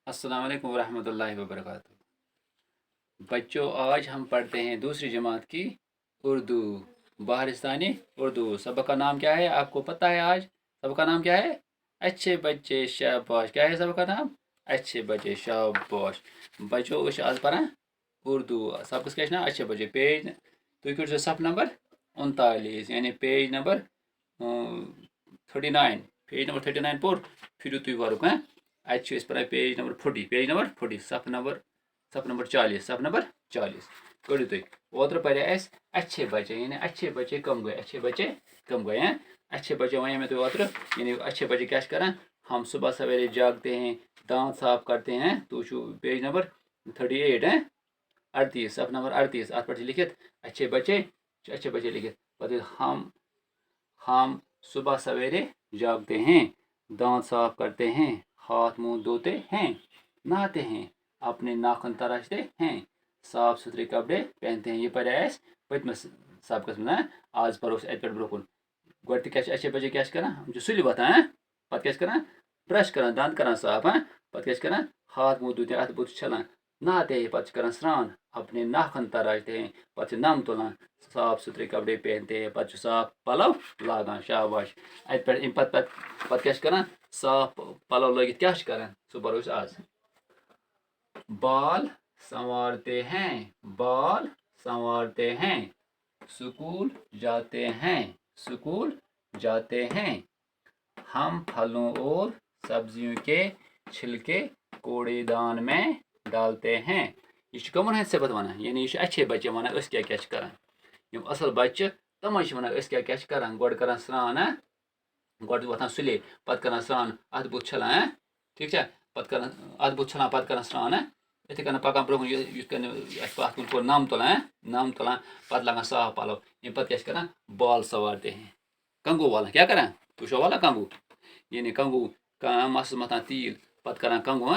अस्सलाम वालेकुम रहमतुल्लाहि व बरकातुहू। बच्चों, आज हम पढ़ते हैं दूसरी जमात की उर्दू, बाहरिस्तानी उर्दू। सबक का नाम क्या है आपको पता है? आज सबक का नाम क्या है? अच्छे बच्चे शाबाश। क्या है सबक का नाम? अच्छे बच्चे शाबाश। बच्चों वह आज पढ़ा उर्दू सबक क्या ना अच्छे बच्चे पेज तुम कर सफ नंबर 39 यानी पेज नंबर 39। पेज नंबर 39 पोर फिर तुम वर्क पे पेज नंबर 40 पेज नंबर 40 सफ नंबर 40 सफ नंबर 40 कड़ो तुम ओतर पे अच्छे बच्चे यानी अच्छे बच्चे कम गए अच्छे बच्चे कम गए हैं। अच्छे बच्चे वन मैं तुम ओतर यानी अच्छे बच्चे क्या कर हम सुबह सवेरे जागते हैं, दांत साफ करते हैं। तो पेज नंबर 38 है 38 सफ नंबर 38 अत पे लिखित अच्छे बच्चे लिखित पता हम सुबह सवेरे जागते हैं, दांत साफ करते हैं, हाथ मुंह धोते हैं, नहाते हैं, अपने नाखून तराशते हैं, साफ सुथरे कपड़े पहनते हैं। ये पढ़ा पतमस सबकस में आज परो अत पे ब्रोकुन गो क्या अच्छे बच्चे क्या कर सुल वथान पे क्या ब्रश कर दंद कर साफ पे क्या हाथ मुंह धोते अत बुत छलान नहाते हैं पे स्नान अपने नाखून तराशते हैं पे नम तुलान साफ सुथरे कपड़े पहनते हैं पे साफ पलव लागान शाबाश अत पे क्या साफ पलव लगित क्या सह परो आज बाल संवारते हैं, बाल संवारते हैं, स्कूल जाते हैं, स्कूल जाते हैं, हम फलों और सब्जियों के छिलके कूड़ेदान में डालते हैं। यह कमन हंद सिफत वन यानी यह अच्छे बच्चे वन क्या कर असल बच्चे तम क्या क्या गोड कर स्नान गोड वथान सुले पे कर स्नान अत बुत छलान ठीक है पे अत बुत छलान पे कर स्नान इथे कन पकान ब्रो नम तुलान पे लगान साफ पलव पे क्या बाल संवारते हैं कंगू वाला क्या कर तुम वाला कंगू यानी कंगू मस मथान तील पे कर कंगू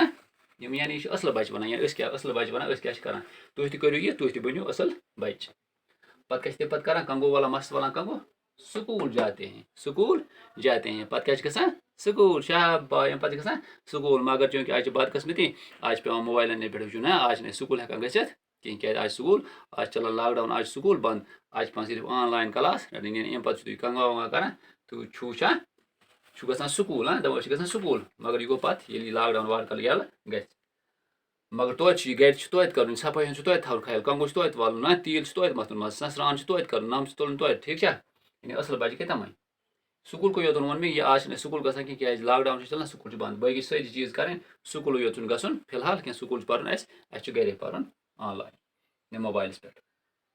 यानी असल बच्चे वन क्या असल बच्चे वन क्या कर तुम तू यह तुम बनो असल बच्चे पे कर कंगू वाला मस वाला कंगू स्कूल जाते हैं, स्कूल जाते हैं पे क्या स्कूल शाबाश पे क्या स्कूल मगर चूंकि आज बदकस्मती आज पे मोबाइल पे वो आज ना स्कूल हेकान गसित कहें आज स्कूल आज चलान लॉकडाउन आज स्कूल बंद आज पे सिर्फ ऑनलाइन क्लास अमे पे तुम कंगा वंगा कर तुम ग स्कूल दपान ग स्कूल मगर यह गो पे लॉकडाउन वार कल यल ग मगर तोत गर कर सफाई तोत थवन ख्याल कंगू तोत वाल ना तील तोत मथुन मज स्नान तोत कर नम तुलन तोत ठीक है यानी असल बच्चे क्या तमें स्कूल को योतन वो यह आज स्कूल गसान क्या लॉकडाउन चलान स्कूल बंद बाकी सारी चीज करें स्कूल योतन गसन फिलहाल क्या स्कूल पढ़न गे पढ़न ऑनलाइन मोबाइल पे।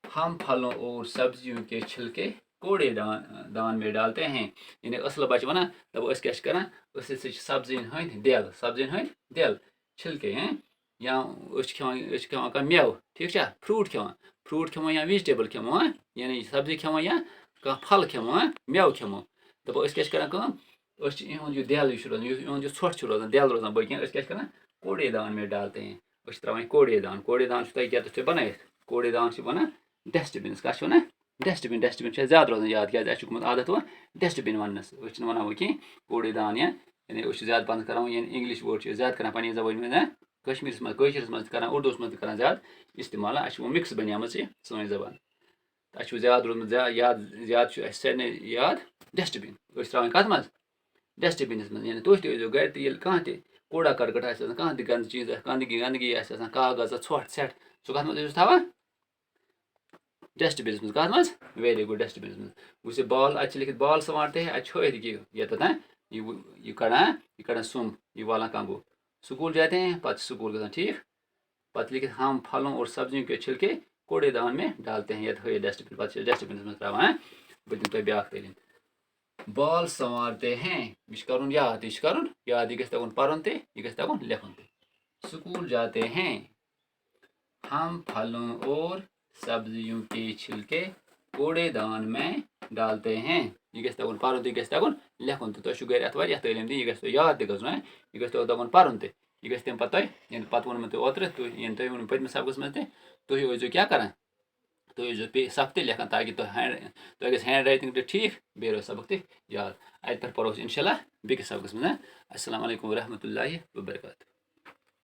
हम फलों और सब्जियों के छिलके कूड़ेदान में डालते हैं यानी असल बच्चे वन दप क्या कर सब्जिन हंद दिल छिलके हैं या खेवान मेव ठीक है फ्रूट खेवो या वेजिटेबल खेवो यानी सब्जी खेवो या फल खेवो मेव खेवो दप क्या कर दिल रोजान ोट रोजान दिल रोजान बल्कि क्या कर कूड़ेदान में डालते हैं त्रावान कूड़ेदान क्या बन कूड़ेदान वन डस्टबिन कह वन डस्टबिन ज्यादा रोजान याद क्या आदत वो डस्टबिन वनस वन वो कह कूड़ेदान यानी ज्यादा पसंद कर इंग्लिश वर्ड ज्यादा कर पी जबान में कश्मीर मज कर उर्दू मज कर ज्यादा इस्तेमाल वो मिक्स बनियाम सोन जबान तो ज्यादा रोजम ज्यादा सारे याद डस्टबिन त्रावान कत मज डस्टबिन मज यानी तुम तो गर कह कूड़ा करकट कह गंद चीज गंदगी कागज ोट सेट सह कत मज थवान डस्टबिन मज कत मज वेरी गुड डस्टबिन मज वो बाल अत लिखित बाल संवारते हैं अत ये कड़ान सुम ये वाला कंगू स्कूल जाते हैं पे स्कूल गसान ठीक पे लिखित हम फलों और सब्जियों के छिलके कूड़ेदान में डालते हैं ये डस्टबिन पे डस्टबिन मज त्रावान बह दिन तुम ब्याक तलीम बाल संवारते हैं यह कर याद यह गन पढ़न यह गन लिखन स्कूल जाते हैं हम फलों और सब्जियों के छिलके कूड़ेदान में डालते हैं यह गन पढ़न यह गन लिखन तुम गर अत तलीम दी यह याद तक यह दपान पढ़न यह तम पे पे वो मैं ओतर तुम वो पतम सबक मज तुम क्या कर तुम सफ लेखान ताकि तुम हैंड राइटिंग ठीक बे रो सबक याद अत पे पढ़ो इंशाल्लाह बेकिस सबक मज अस्सलाम वालेकुम रहमतुल्लाहि व बरकातहू।